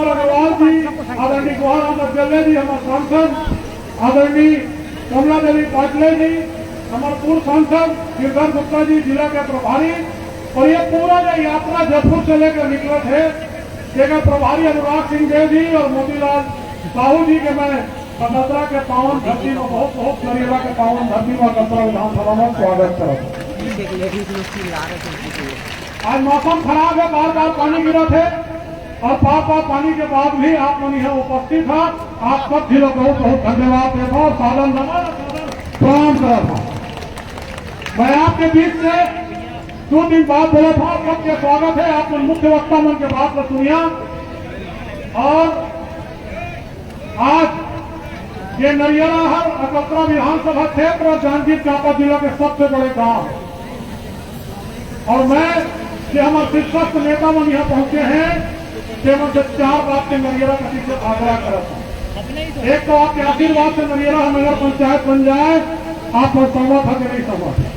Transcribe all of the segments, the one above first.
अग्रवाल जी, आदरणीय कुमार अहमद जल्ले जी, हमारे सांसद आदरणीय कमला देवी पाटले जी, हमारे पूर्व सांसद गिरधर गुप्ता जी जिला के प्रभारी, और ये पूरा जो यात्रा जयपुर से लेकर निकले थे, जगह प्रभारी अनुराग सिंह देव जी और मोतीलाल साहू जी के मैं कटरा के पावन धरती में बहुत बहुत नरेगा के पावन धरती में कटरा विधानसभा में स्वागत करता। आज मौसम खराब है, बार बार पानी गिरा थे और बार बार पानी के बाद भी आप लोग यहाँ उपस्थित था। आप सब भी लोग बहुत बहुत धन्यवाद देता और साधन प्रणाम करा था। मैं आपके बीच से 2 दिन बाद बोला था, सबके स्वागत है। आप मुख्य वक्ता मन के बात को सुनिया। और आज ये नरियराहर अकतरा विधानसभा क्षेत्र और जांजगीर चांपा जिला के सबसे बड़े गांव है। और मैं जो हमारे शीर्षस्थ नेता मन यहाँ पहुंचे हैं, से 4 बात से नरियरा कसी से आग्रह करता। एक तो आपके आशीर्वाद से नरियरा नगर पंचायत बन जाए, आप पर सहमत है कि नहीं सहमत है?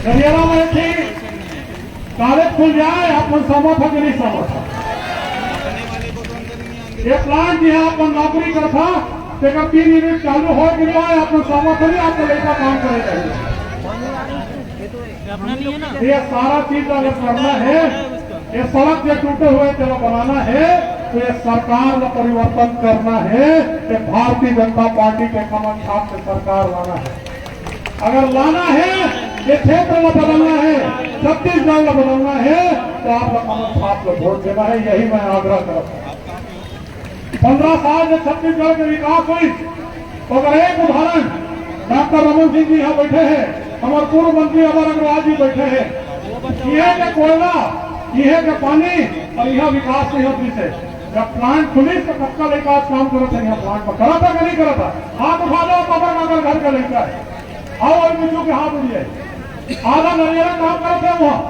नरियरा में थी कॉलेज खुल जाए, आप पर सहमत है कि नहीं सहमत है? ये प्लांट जी आप नौकरी करता, 3 यूनिट चालू हो कि जाए, आप सहमत है? आपको लड़का काम करे चाहिए। ये सारा चीज अगर करना है, ये सड़क जो टूटे हुए चलो बनाना है, तो ये सरकार का परिवर्तन करना है। ये भारतीय जनता पार्टी के कमल छाप से सरकार लाना है। अगर लाना है, ये क्षेत्र में बदलना है, छत्तीसगढ़ में बदलना है, तो आपका कमल छाप को वोट देना है। यही मैं आग्रह करता हूँ। 15 साल से छत्तीसगढ़ के विकास हुई, तो अगर एक उदाहरण डॉक्टर रमन सिंह जी यहाँ बैठे हैं, हमारे पूर्व मंत्री अमर अग्रवाल जी बैठे हैं, यह के कोयला, यह के पानी और यह विकास नहीं होती से। जब प्लांट खुली तो सबका लेकर काम करते हैं। यहाँ प्लांट पर करा था कि नहीं करा था? हाथ उठा लो, पकड़ अगर घर का लेकर आओ और मिट्टू के हाथ उड़ जाए। आधा नरियरा काम करते हैं वहाँ,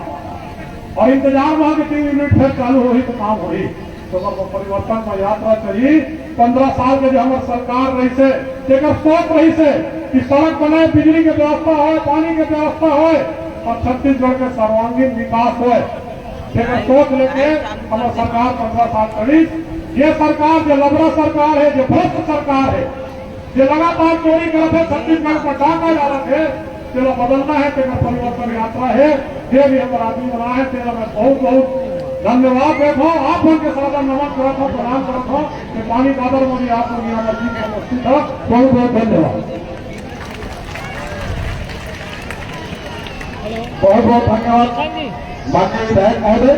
और इंतजार वहां के 3 यूनिट फिर चालू हो तो काम हो। तो परिवर्तन में यात्रा चाहिए। 15 साल के जो हमारे सरकार रही से सोच रही से कि सड़क बने, बिजली की व्यवस्था हो, पानी की व्यवस्था हो और छत्तीसगढ़ के सर्वांगीण विकास हो, सोच लेके हमारी सरकार 15 साल करी। ये सरकार जो लबरा सरकार है, जो भ्रष्ट सरकार है, जो लगातार चोरी करते छत्तीसगढ़ को डाका जा रहे थे, चलो बदलना है। तेरा परिवर्तन यात्रा है, ये भी हमारा आदमी बना है। तेरा मैं बहुत बहुत धन्यवाद देखो। आप उनके साथ नमन करता हूँ, प्रणाम करता हूँ कि पानी कादर में भी आप लोग यहाँ मस्जिद में उपस्थित है। बहुत बहुत धन्यवाद, बहुत बहुत धन्यवाद माननीय विधायक महोदय,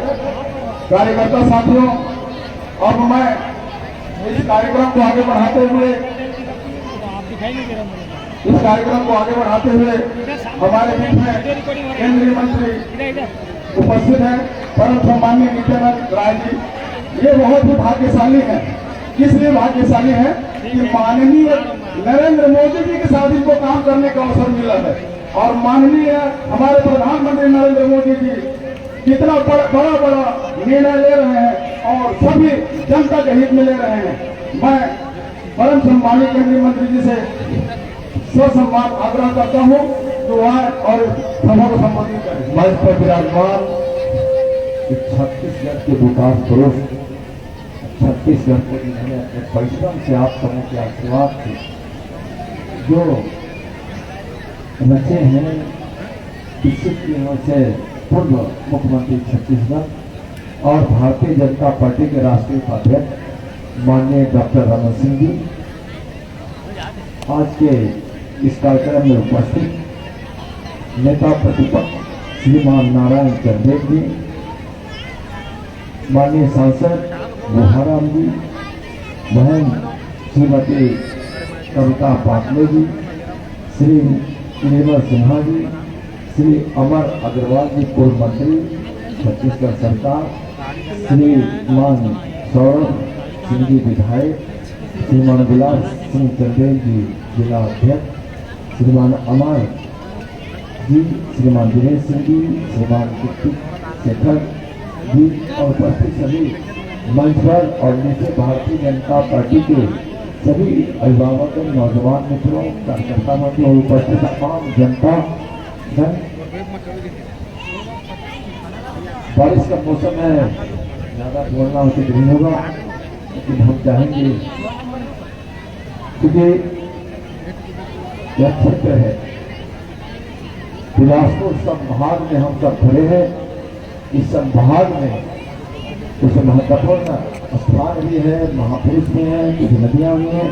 कार्यकर्ता साथियों। अब मैं इस कार्यक्रम को आगे बढ़ाते हुए हमारे बीच में केंद्रीय मंत्री उपस्थित हैं, परम सम्माननीय नित्यानंद राय जी। ये बहुत ही भाग्यशाली है। इसलिए भाग्यशाली है कि माननीय नरेंद्र मोदी जी के साथ इनको काम करने का अवसर मिला है। और माननीय हमारे प्रधानमंत्री नरेंद्र मोदी जी कितना बड़ा निर्णय ले रहे हैं और सभी जनता के हित में ले रहे हैं। मैं परम सम्मानित केंद्रीय मंत्री जी से स्वसम्मान आग्रह करता हूँ जो आए और सभा को संबोधित करें। मंच पर विराजमान छत्तीसगढ़ के विकास पुरुष, छत्तीसगढ़ को इन्होंने अपने परिश्रम से आप सबों के आशीर्वाद से जो रचे हैं, विकसित किए से पूर्व मुख्यमंत्री छत्तीसगढ़ और भारतीय जनता पार्टी के राष्ट्रीय उपाध्यक्ष माननीय डॉक्टर रमन सिंह जी आज के इस कार्यक्रम में उपस्थित नेता प्रतिपक्ष श्रीमान नारायण चंदेल जी, माननीय सांसद मोहाराम जी, बहन श्रीमती कविता पाटले जी, श्री निर्मल सिन्हा जी, श्री अमर अग्रवाल जी पूर्व मंत्री छत्तीसगढ़ सरकार, श्रीमान सौरभ सिंह जी विधायक, श्रीमान विलास सिंह चंदेल जी जिला अध्यक्ष, श्रीमान अमर जी, श्रीमान दिनेश सिंह जी, श्रीमान किट्टू शेखर जी और उपस्थित सभी मंच पर और नीचे भारतीय जनता पार्टी के सभी अभिभावक, नौजवान मित्रों, कार्यकर्ता मित्रों, उपस्थित तमाम जनता जन। बारिश का मौसम है, ज़्यादा बोलना उचित नहीं होगा, लेकिन हम चाहेंगे क्योंकि यह क्षेत्र है बिलासपुर संभाग में हम सब खड़े हैं। इस संभाग में कुछ महत्वपूर्ण स्थान भी है, महापुरुष भी हैं, कुछ नदियां भी हैं।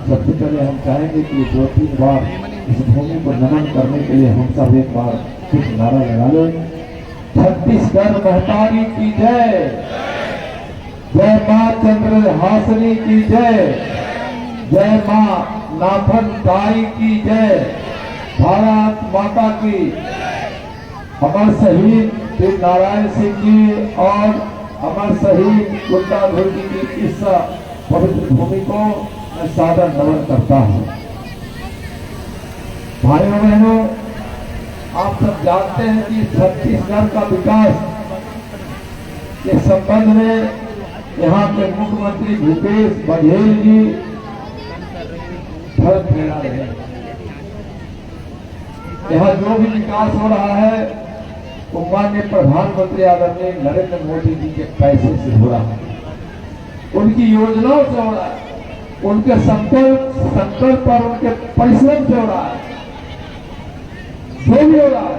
सबसे पहले हम चाहेंगे कि 2-3 बार इस भूमि को नमन करने के लिए हम सब एक बार कुछ नारा लगा लें। छत्तीसगढ़ महतारी की जय, जय माँ चंद्रहासिनी की जय, जय माँ नाथन ताई की जय, भारत माता की। अमर शहीद वीर नारायण सिंह जी और अमर शहीद गुड्डा धुर्गी की इस पवित्र भूमि को मैं सादर नमन करता हूँ। भाइयों बहनों, आप सब जानते हैं कि छत्तीसगढ़ का विकास के संबंध में यहाँ के मुख्यमंत्री भूपेश बघेल जी फर्क फैला रहे हैं। यहाँ जो भी विकास हो रहा है वो माननीय प्रधानमंत्री आदरणीय नरेंद्र मोदी जी के पैसे से हो रहा है, उनकी योजनाओं से हो रहा है, उनके संकल्प पर उनके परिश्रम से हो रहा है, जो भी हो रहा है।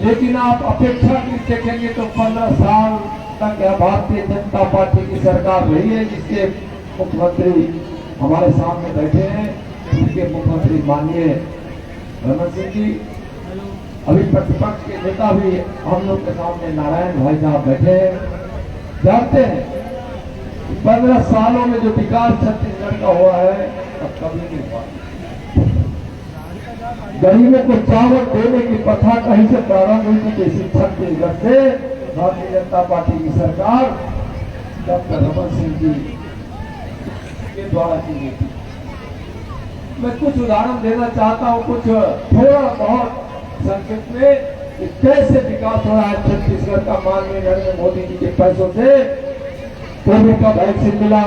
लेकिन आप अपेक्षाकृत देखेंगे तो 15 साल तक यह भारतीय जनता पार्टी की सरकार रही है, जिसके मुख्यमंत्री हमारे सामने बैठे हैं, उनके मुख्यमंत्री माननीय रमन सिंह जी। अभी प्रतिपक्ष के नेता भी हम लोग के सामने नारायण भाई साहब बैठे हैं। जानते हैं 15 सालों में जो विकास छत्तीसगढ़ का हुआ है अब कभी नहीं हुआ। गरीबों को चावल देने की प्रथा कहीं से प्रारंभ हुई थी, जैसे छत्तीसगढ़ से भारतीय जनता पार्टी की सरकार डॉक्टर रमन सिंह जी के द्वारा की गई थी। मैं कुछ उदाहरण देना चाहता हूँ, कुछ थोड़ा बहुत संक्षेप में कि कैसे विकास हो रहा है छत्तीसगढ़ का। माननीय नरेंद्र मोदी जी के पैसों से कोविड का वैक्सीन मिला।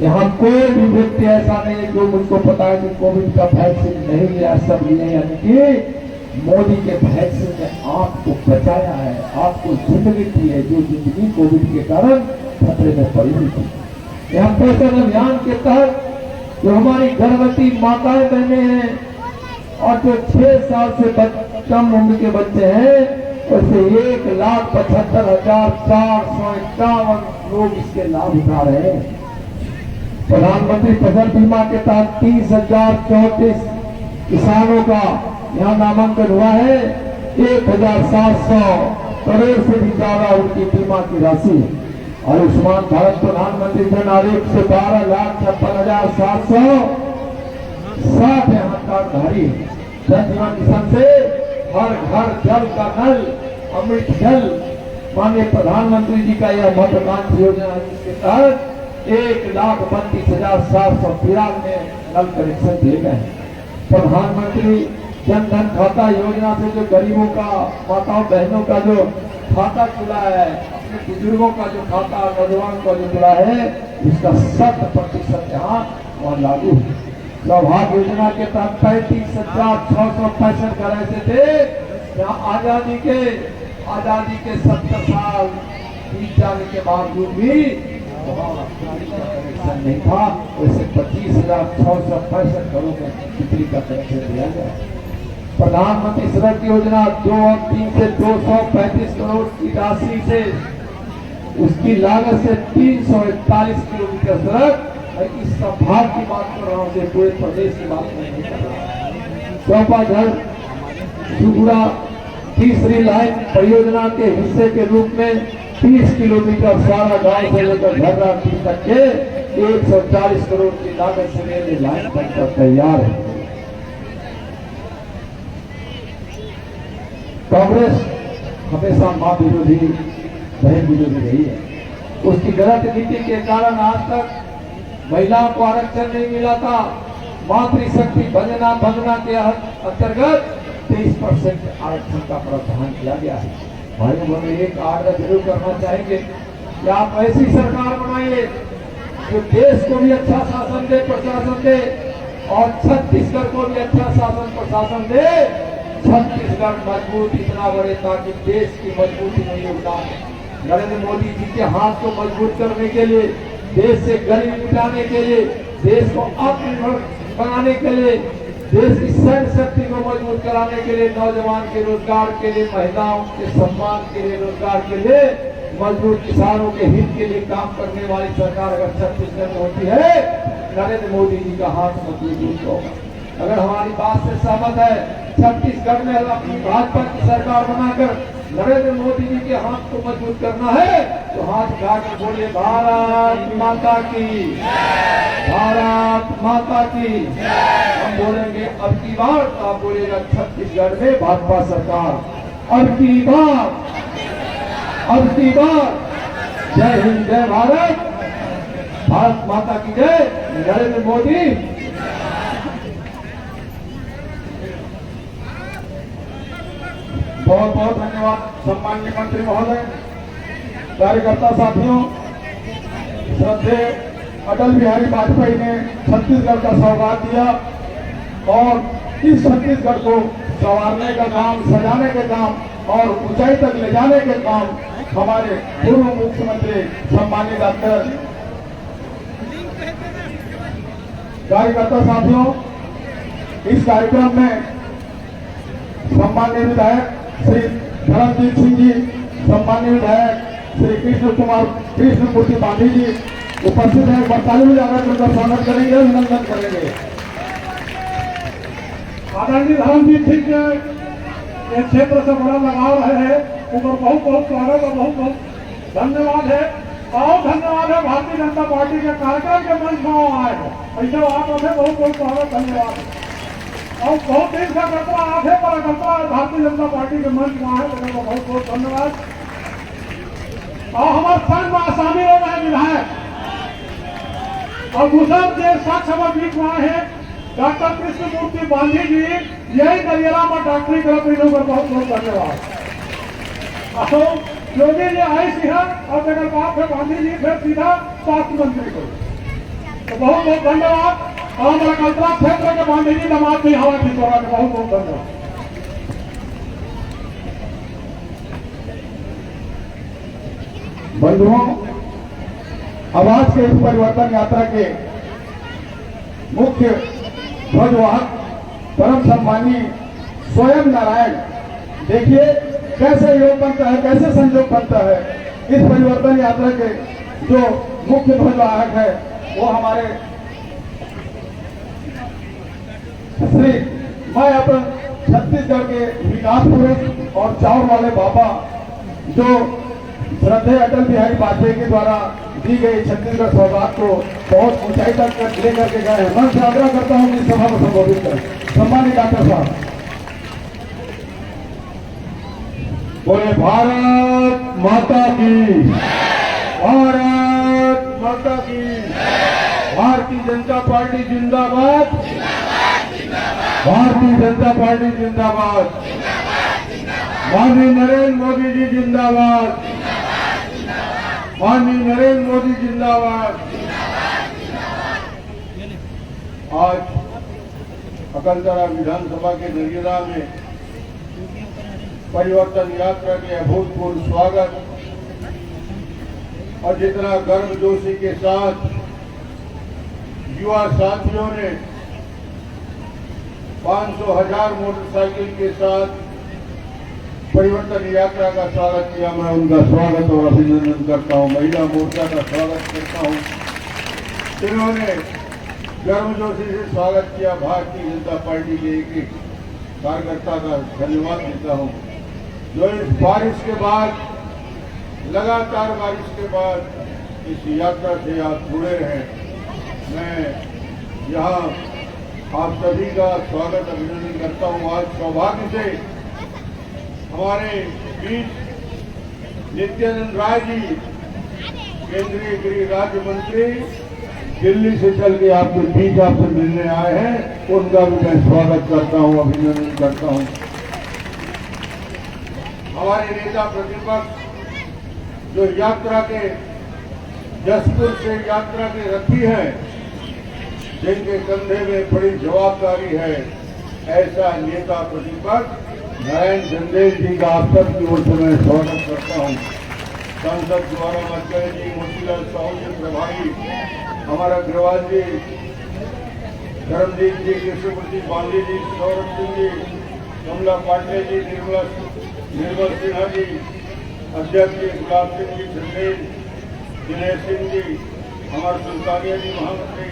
यहाँ कोई भी व्यक्ति ऐसा नहीं है जो मुझको पता है कि कोविड का वैक्सीन नहीं लिया, सब लिए। यानी कि मोदी के वैक्सीन ने आपको बचाया है, आपको जिंदगी दी है, जो जिंदगी कोविड के कारण खतरे में पड़ी हुई थी। यहाँ पोषण अभियान के तहत जो हमारी गर्भवती माताएं बहने हैं और जो 6 साल से कम उम्र के बच्चे हैं, उससे 1,75,451 लोग इसके लाभ उठा रहे हैं। प्रधानमंत्री फसल बीमा के तहत 30,034 किसानों का यहाँ नामांकन हुआ है। 1,700 करोड़ से भी ज्यादा उनकी बीमा की राशि। आयुष्मान भारत प्रधानमंत्री जन आरोग्य से 12,56,760 यहाँ कार्डधारी। जन जीवन मिशन से हर घर जल का नल, अमृत जल, माननीय प्रधानमंत्री जी का यह महत्वाकांक्षी योजना है, जिसके तहत 1,32,793 नल कनेक्शन दिए गए हैं। प्रधानमंत्री जन धन खाता योजना से जो गरीबों का, माताओं बहनों का जो खाता खुला है, अपने बुजुर्गों का जो खाता, नौजवान का जो खुला है, इसका 100% यहाँ वहाँ लागू है। सौभाग्य योजना के तहत 35,665 घर ऐसे थे जहाँ आजादी के 70 साल बीत जाने के बावजूद भी कनेक्शन नहीं था। वैसे 25,665 घरों में बिजली का कनेक्शन दिया गया। प्रधानमंत्री सड़क योजना 2 और 3 से 235 करोड़ की राशि से, उसकी लागत से 341 किलोमीटर सड़क। इस संभाग की बात कर रहा हूँ, पूरे प्रदेश की बात नहीं कर रहा। चौपाझर सुगुड़ा तीसरी लाइन परियोजना के हिस्से के रूप में 30 किलोमीटर सारा गांव से लेकर घर्रा तक के 140 करोड़ की लागत से रेलवे लाइन बनकर तैयार है। कांग्रेस हमेशा मां विरोधी, बहन विरोधी रही है। उसकी गलत नीति के कारण आज तक महिलाओं को आरक्षण नहीं मिला था। मातृशक्ति वंदना के अंतर्गत 23% आरक्षण का प्रावधान किया गया है। भाइयों बहनों, एक आग्रह जरूर करना चाहेंगे कि आप ऐसी सरकार बनाइए जो देश को भी अच्छा शासन दे, प्रशासन दे, और छत्तीसगढ़ को भी अच्छा शासन प्रशासन दे। छत्तीसगढ़ मजबूत इतना बढ़े ताकि देश की मजबूती में योगदान नरेंद्र मोदी जी के हाथ को मजबूत करने के लिए, देश से गरीब मिटाने के लिए, देश को आत्मनिर्भर बनाने के लिए, देश की सैन्य शक्ति को मजबूत कराने के लिए, नौजवान के रोजगार के लिए, महिलाओं के सम्मान के लिए, रोजगार के लिए, मजदूर किसानों के हित के लिए काम करने वाली सरकार अगर छत्तीसगढ़ में होती है, नरेंद्र मोदी जी का हाथ मजबूत होगा। अगर हमारी बात से सहमत है, छत्तीसगढ़ में अपनी भाजपा की सरकार बनाकर नरेंद्र मोदी जी के हाथ को मजबूत करना है, तो हाथ उठाकर बोले भारत माता की, भारत माता की। हम बोलेंगे अब की बार, तो आप बोलेगा छत्तीसगढ़ में भाजपा सरकार अब की बार, अब की बार। जय हिंद, जय भारत, भारत माता की जय, नरेंद्र मोदी। बहुत बहुत धन्यवाद सम्माननीय मंत्री महोदय, कार्यकर्ता साथियों। श्रद्धेय अटल बिहारी वाजपेयी ने छत्तीसगढ़ का सौगात दिया और इस छत्तीसगढ़ को संवारने का काम, सजाने के काम और ऊंचाई तक ले जाने के काम हमारे पूर्व मुख्यमंत्री सम्मानित डॉक्टर। कार्यकर्ता साथियों, इस कार्यक्रम में सम्माननीय विधायक श्री धर्मजीत सिंह जी, सम्माननीय विधायक श्री कृष्णमूर्ति बांधी जी उपस्थित हैं। बरताली में जाकर उनका स्वागत करेंगे, अभिनंदन करेंगे। आदरणीय धर्मजीत सिंह के इस क्षेत्र से बड़ा लगाव रहे हैं, उनको बहुत बहुत स्वागत और बहुत बहुत धन्यवाद है। और धन्यवाद है भारतीय जनता पार्टी के कार्यक्रम के मंच में आए हैं, ऐसे आप बहुत बहुत स्वागत, धन्यवाद है। और बहुत दिन से करता आधे पर करता भारतीय जनता पार्टी के मंच में आए, तो बहुत बहुत धन्यवाद। और हमारे संघ में शामिल हो गए विधायक और दूसरा जो साक्ष हमारे बीच में आए हैं डॉक्टर कृष्णमूर्ति बांधी जी, यही दरियाला में डॉक्टरी करते इन लोगों बहुत बहुत धन्यवाद। योगी जी आई सिंह और जगह बात है गांधी जी, फिर सीधा स्वास्थ्य मंत्री को, तो बहुत बहुत धन्यवाद। और हमारा कल्पना क्षेत्र के बांधी जी दमाद भी हवा की सेवा के बहुत बहुत धन्यवाद। बंधुओं, आवाज के इस परिवर्तन यात्रा के मुख्य ध्वजवाहक परम सम्मानी स्वयं नारायण, देखिए कैसे योग बनता है, कैसे संयोग बनता है। इस परिवर्तन यात्रा के जो मुख्य ध्वजवाहक है वो हमारे श्री, मैं अपने छत्तीसगढ़ के विकास पुरुष और चावल वाले बाबा, जो श्रद्धेय अटल बिहारी वाजपेयी के द्वारा दी गई छत्तीसगढ़ सौगात को बहुत ऊंचाई तक लेकर के गए हैं। मैं से आग्रह करता हूं कि इस सभा को संबोधित करें। सम्मानित डॉक्टर साहब बोले भारत माता की, भारत माता की, भारतीय जनता पार्टी जिंदाबाद, भारतीय जनता पार्टी जिंदाबाद, माननीय नरेंद्र मोदी जी जिंदाबाद, माननीय नरेंद्र मोदी जिंदाबाद। आज अकलतरा विधानसभा के दरियाला में परिवर्तन यात्रा के अभूतपूर्व स्वागत और जितना गर्मजोशी के साथ युवा साथियों ने 500,000 मोटरसाइकिल के साथ परिवर्तन यात्रा का स्वागत किया, मैं उनका स्वागत और अभिनंदन करता हूं। महिला मोर्चा का स्वागत करता हूं, जिन्होंने गर्मजोशी से स्वागत किया। भारतीय जनता पार्टी के एक एक कार्यकर्ता का धन्यवाद देता हूं, जो इस बारिश के बाद, लगातार बारिश के बाद इस यात्रा से आप जुड़े हैं। मैं यहाँ आप सभी का स्वागत अभिनंदन करता हूँ। आज सौभाग्य से हमारे बीच नित्यानंद राय जी, केंद्रीय गृह राज्य मंत्री, दिल्ली से चल के आपके बीच आपसे मिलने आए हैं, उनका भी मैं स्वागत करता हूँ, अभिनंदन करता हूँ। हमारे नेता प्रतिपक्ष जो यात्रा के जसपुर से यात्रा के रथी हैं, जिनके कंधे में बड़ी जवाबदारी है, ऐसा नेता प्रतिपक्ष नारायण चंदेल जी का आप सबकी ओर से मैं स्वागत करता हूं। सांसद द्वारा मचकरे जी, मोतीलाल साहू जी प्रभारी, हमारा अग्रवाल जी, धर्मजीत जी, कृष्णमूर्ति पांडे जी, सौरभ सिंह जी, कमला पांडे जी, निर्मल सिन्हा जी, अध्यक्ष जी गुलाब सिंह जी चंदेल, दिनेश सिंह जी, हमारे सुल्तानिया जी महामंत्री,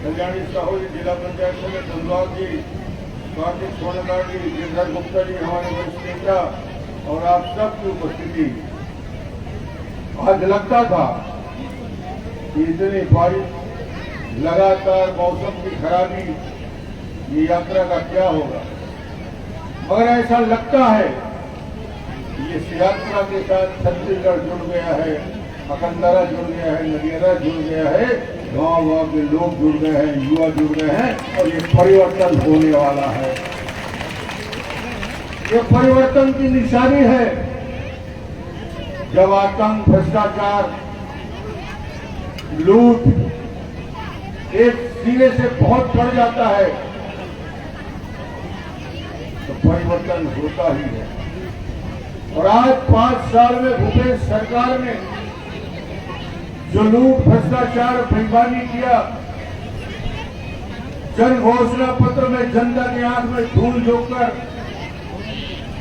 कल्याणी साहू जी, जिला पंचायत सदस्य धनबाद जी, कार्तिक सोनकार जी, गिरधर गुप्ता जी, हमारे वरिष्ठ नेता और आप सबकी उपस्थिति। आज लगता था कि इतनी बारिश, लगातार मौसम की खराबी, ये यात्रा का क्या होगा, मगर ऐसा लगता है ये यात्रा के साथ छत्तीसगढ़ जुड़ गया है, अकंदरा जुड़ गया है, नदियारा जुड़ गया है, गांव गांव के लोग जुड़ गए हैं, युवा जुड़ गए हैं और ये परिवर्तन होने वाला है। ये परिवर्तन की निशानी है जब आतंक, भ्रष्टाचार, लूट एक सिरे से बहुत बढ़ जाता है तो परिवर्तन होता ही है। और आज 5 साल में भूपेश सरकार ने जो लूट, भ्रष्टाचार, बेईमानी किया, जन घोषणा पत्र में जनता की आंख में धूल झोंककर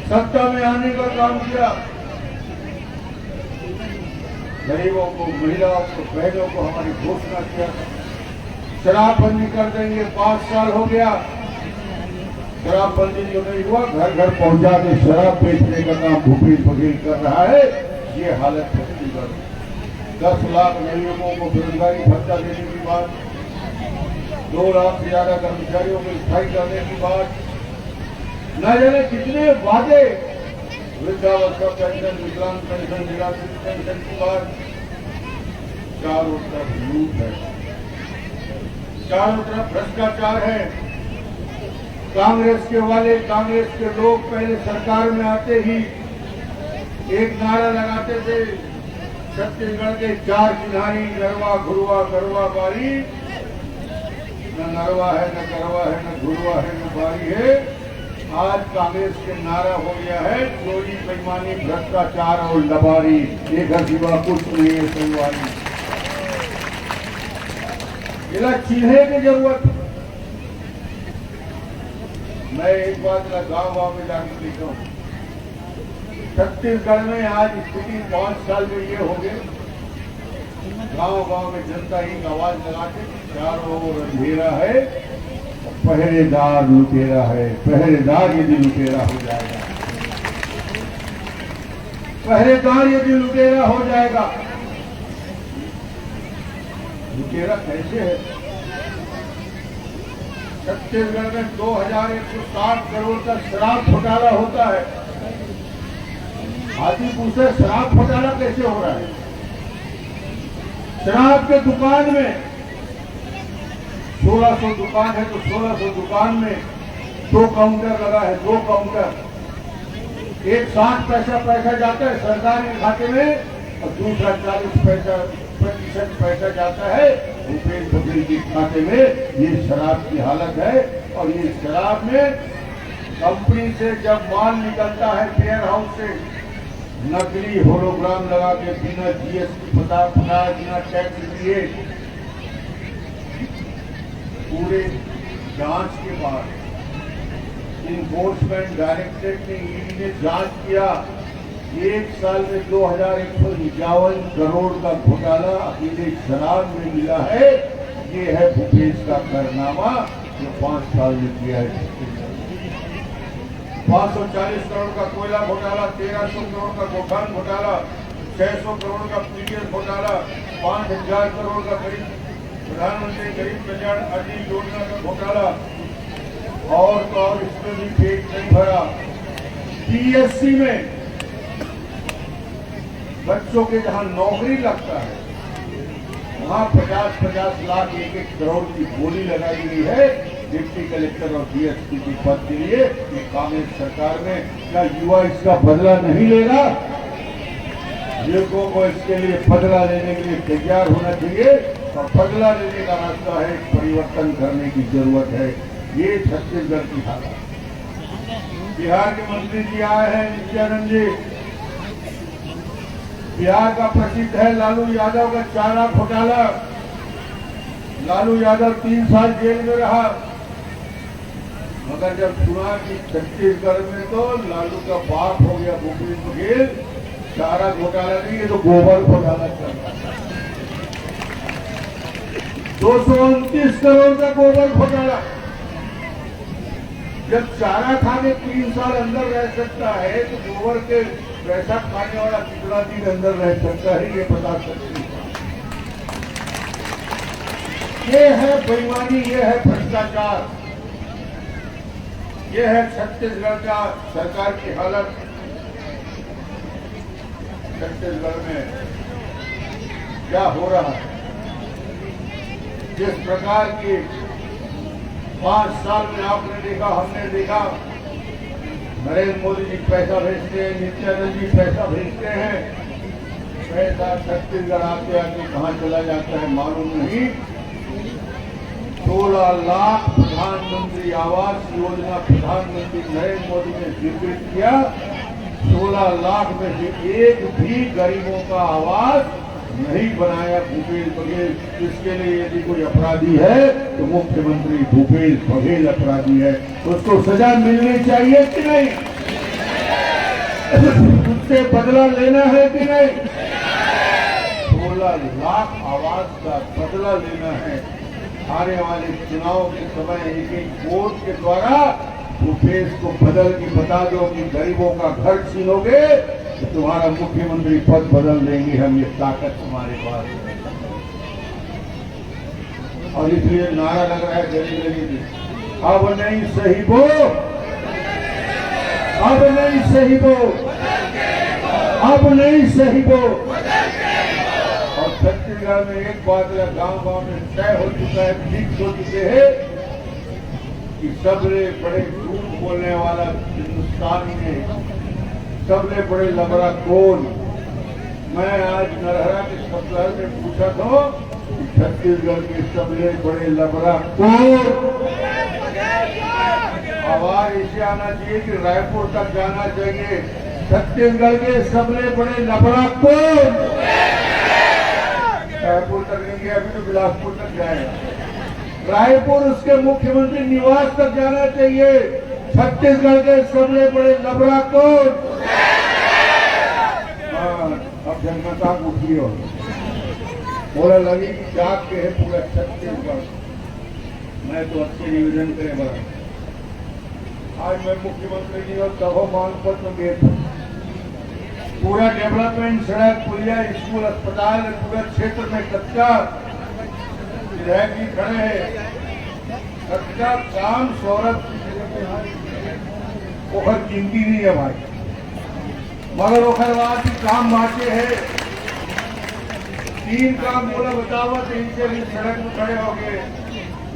सत्ता में आने का काम किया, गरीबों को, महिलाओं को, बहनों को हमारी घोषणा किया, शराबबंदी कर देंगे, 5 साल हो गया, शराबबंदी जो नहीं हुआ, घर घर पहुंचा के शराब बेचने का काम भूपेश बघेल कर रहा है। ये हालत छत्तीसगढ़, 10 लाख गरीबों को बेरोजगारी भत्ता देने की बात, 2 लाख से ज्यादा कर्मचारियों को स्थायी करने की बात, न जाने कितने वादे, वृद्धावस्था पेंशन, विकलांग पेंशन, निराश्रित पेंशन की बात, चारों तरफ लूट है, चारों तरफ भ्रष्टाचार है। कांग्रेस के वाले, कांग्रेस के लोग पहले सरकार में आते ही एक नारा लगाते थे, छत्तीसगढ़ के 4 चिन्हारी, नरवा घुरवा गरवा बारी, न नरवा है, न गरवा है, न घुरवा है, न बारी है। आज कांग्रेस के नारा हो गया है चोरी, बेईमानी, भ्रष्टाचार और लबारी, एक सिवा कुछ नहीं है संगवारी। इला चिन्हे की जरूरत। मैं एक बात गाँव गाँव में जाकर लिखा हूँ, छत्तीसगढ़ में आज स्थिति 5 साल में ये हो गए, गांव गांव में जनता ही आवाज लगाते, चारों ओर अंधेरा है, पहरेदार लुटेरा है, पहरेदार यदि लुटेरा हो जाएगा, पहरेदार यदि लुटेरा हो जाएगा। लुटेरा कैसे है? छत्तीसगढ़ में 2160 करोड़ का शराब घोटाला होता है। हाजीपुर से शराब घोटाला कैसे हो रहा है? शराब के दुकान में 1600 दुकान है तो 1600 दुकान में 2 काउंटर लगा है, 2 काउंटर, एक 60 पैसा जाता है सरकारी खाते में और दूसरा 40% पैसा जाता है भूपेश बघेल के खाते में। ये शराब की हालत है। और ये शराब में कंपनी से जब माल निकलता है वेयर हाउस से, नकली होलोग्राम लगा के बिना जीएसटी बिना टैक्स दिए, पूरे जांच के बाद इन्फोर्समेंट डायरेक्टरेट ने, ईडी ने जांच किया, 1 साल में 2151 करोड़ का घोटाला अकेले शराब में मिला है। ये है भूपेश का कारनामा जो 5 साल में किया है। 540 करोड़ का कोयला घोटाला, 1300 करोड़ का गोखान घोटाला, 600 करोड़ का पीडीएस घोटाला, 5000 करोड़ का प्रधानमंत्री गरीब कल्याण अन्न योजना का घोटाला, और तो और इसमें भी पेट नहीं भरा। पीएससी में बच्चों के जहां नौकरी लगता है वहां 50-50 लाख 1-1 करोड़ की बोली लगाई गई है डिप्टी कलेक्टर और डीएसपी के पद के लिए। ये कांग्रेस सरकार में क्या युवा इसका बदला नहीं लेगा? युवकों को इसके लिए बदला लेने के लिए तैयार होना चाहिए और बदला लेने का रास्ता है, परिवर्तन करने की जरूरत है। ये छत्तीसगढ़ की हालत। बिहार के मंत्री जी आए हैं, नित्यानंद जी, बिहार का प्रसिद्ध है लालू यादव का चारा घोटाला। लालू यादव 3 साल जेल में रहा, मगर जब सुना कि छत्तीसगढ़ में तो लालू का बाप हो गया भूपेश बघेल, चारा घोटाला नहीं ये तो गोबर घोटाला चल रहा है। 229 करोड़ का गोबर घोटाला। जब चारा खाने 3 साल अंदर रह सकता है तो गोबर के पैसा खाने वाला कितना दिन अंदर रह सकता है, ये बता सकते हैं। ये है बेईमानी, ये है भ्रष्टाचार, ये है छत्तीसगढ़ का सरकार की हालत। छत्तीसगढ़ में क्या हो रहा है, जिस प्रकार की 5 साल में आपने देखा, हमने देखा, नरेंद्र मोदी जी पैसा भेजते हैं, नित्यानंद जी पैसा भेजते हैं, पैसा छत्तीसगढ़ आते आते कहाँ चला जाता है मालूम नहीं। 16 लाख प्रधानमंत्री आवास योजना प्रधानमंत्री नरेंद्र मोदी ने स्वीकृत किया। 16 लाख में से एक भी गरीबों का आवास नहीं बनाया भूपेश बघेल। इसके लिए यदि कोई अपराधी है तो मुख्यमंत्री भूपेश बघेल अपराधी है, उसको सजा मिलनी चाहिए कि नहीं? उससे बदला लेना है कि नहीं? 16 लाख आवास का बदला लेना है। आने वाले चुनाव के समय एक वोट के द्वारा भूपेश को बदल के बता दो कि गरीबों का घर छीनोगे तो तुम्हारा मुख्यमंत्री पद बदल देंगे हम, ये ताकत हमारे पास है। और इसलिए नारा लग रहा है गरीब, अब नहीं सही बो, अब नहीं सही बो, अब नहीं सही बो। और छत्तीसगढ़ में एक बात गांव में तय हो चुका है, फिक्स हो चुके हैं कि सबसे बड़े झूठ बोलने वाला हिंदुस्तान में सबसे बड़े लबड़ा कौन? मैं आज नरहरा के सप्ताह में पूछा था कि छत्तीसगढ़ के सबसे बड़े लबड़ा कौन? आवाज इसे आना चाहिए कि रायपुर तक जाना चाहिए। छत्तीसगढ़ के सबसे बड़े लबड़ा कौन? रायपुर तक नहीं गया, अभी तो बिलासपुर तक जाएगा। रायपुर उसके मुख्यमंत्री निवास तक जाना चाहिए। छत्तीसगढ़ के सबसे बड़े लबड़ा कौन? अब जनता उठी हो बोला लगी कि जाग के है पूरा छत्तीसगढ़। मैं तो अच्छे निवेदन करे बड़ा। आज मैं मुख्यमंत्री जी और सभा मांग पत्र गए थे। पूरा डेवलपमेंट, सड़क, पुलिया, स्कूल, अस्पताल पूरे क्षेत्र में कच्चा विधायक जी खड़े हैं। कच्चा काम शौरत ओखर कीमती नहीं है भाई, मगर ओखर बाद भी काम बांटे है। 3 काम बोला बतावत, इनसे भी सड़क में खड़े हो गए।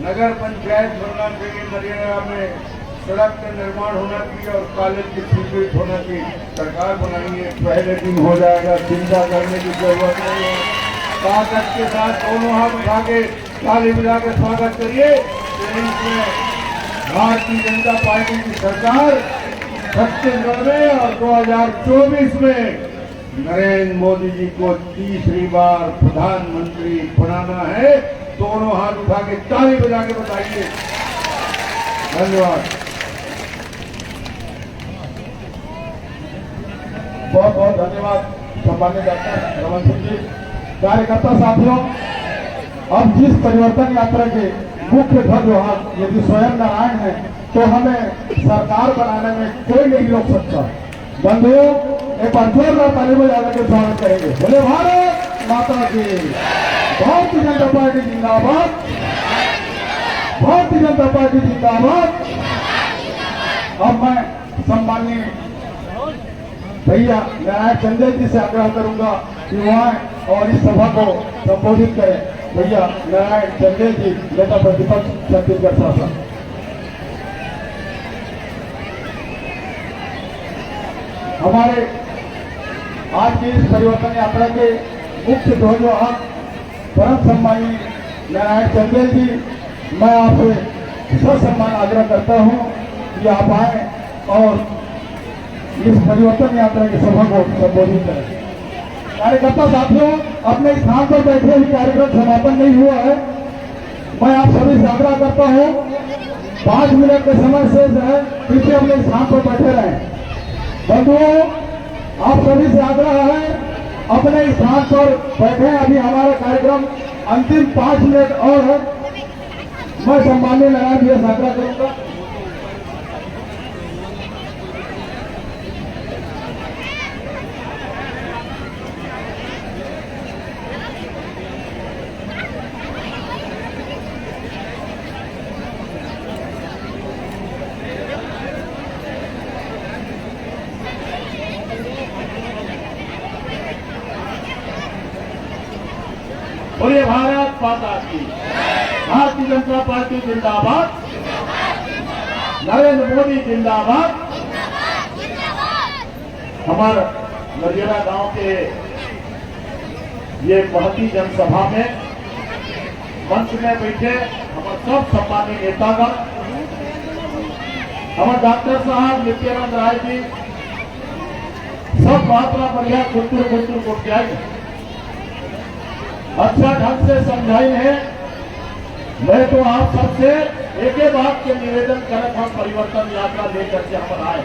नगर पंचायत बनना चाहिए, नरेगा में सड़क का निर्माण होना चाहिए और कॉलेज की स्वीकृत होना चाहिए। सरकार बनाएंगे, पहले दिन हो जाएगा, चिंता करने की जरूरत नहीं है। ताकत के साथ दोनों हाथ उठा के ताली बजा के स्वागत करिए। भारतीय जनता पार्टी की सरकार छत्तीसगढ़ में और 2024 में नरेंद्र मोदी जी को तीसरी बार प्रधानमंत्री बनाना है। दोनों हाथ उठा के ताली बजा के बताइए। धन्यवाद। बहुत बहुत धन्यवाद सम्मानित डॉक्टर रमन सिंह जी। कार्यकर्ता साथियों, अब जिस परिवर्तन यात्रा के मुख्य ध्वजवाहक यदि स्वयं नारायण है तो हमें सरकार बनाने में कोई नहीं रोक सकता। बंधुओं, एक बार जोरदार ताली बजाने के स्वागत करेंगे। बोले भारत माता की, भारतीय जनता पार्टी जिंदाबाद, भारतीय जनता पार्टी जिंदाबाद। अब मैं सम्माननीय भैया नारायण चंदेल जी से आग्रह करूंगा कि वहाँ और इस सभा को संबोधित करें। भैया नारायण चंदेल जी, नेता प्रतिपक्ष छत्तीसगढ़ शासन। हमारे आज की इस परिवर्तन यात्रा के मुख्य ध्वजवाहक परम सम्मानीय नारायण चंदेल जी, मैं आपसे ससम्मान आग्रह करता हूं कि आप आए और इस परिवर्तन यात्रा की सभा को संबोधित करें। कार्यकर्ता साथियों, अपने स्थान पर बैठे हुए कार्यक्रम समापन नहीं हुआ है। मैं आप सभी से आग्रह करता हूं 5 मिनट के समय शेष है, पीछे अपने स्थान पर बैठे रहें। बंधुओं, आप सभी से आग्रह है अपने स्थान पर बैठे। अभी हमारा कार्यक्रम अंतिम 5 मिनट और है। मैं सम्माननीय नारायण जी से आग्रह करूंगा। बोलिए भारत माता की। भारतीय जनता पार्टी जिंदाबाद, नरेंद्र मोदी जिंदाबाद। हमारे नरियरा गांव के ये महती जनसभा में मंच में बैठे हमारे सब सम्मानित नेतागण, हमारे डॉक्टर साहब नित्यानंद राय जी, सब मात्रा बढ़िया गुंटूर को क्या अच्छा ढंग से समझाई है। मैं तो आप सबसे एक ही बात के निवेदन करत हम परिवर्तन यात्रा लेकर के हम आए।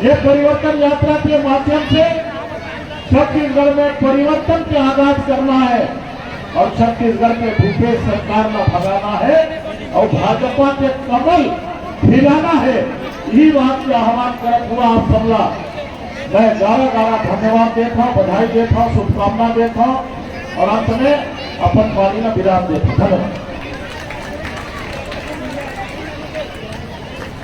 ये परिवर्तन यात्रा के माध्यम से छत्तीसगढ़ में परिवर्तन के आगाज करना है और छत्तीसगढ़ के भूपेश सरकार में भगाना है और भाजपा के कमल खिलाना है। यही बात का आह्वान करत हुआ आप सबला मैं गारा धन्यवाद देता हूँ, बधाई देता हूँ, शुभकामना देता हूँ और अंत में अपन वाली में विराम देता हूँ। धन्यवाद।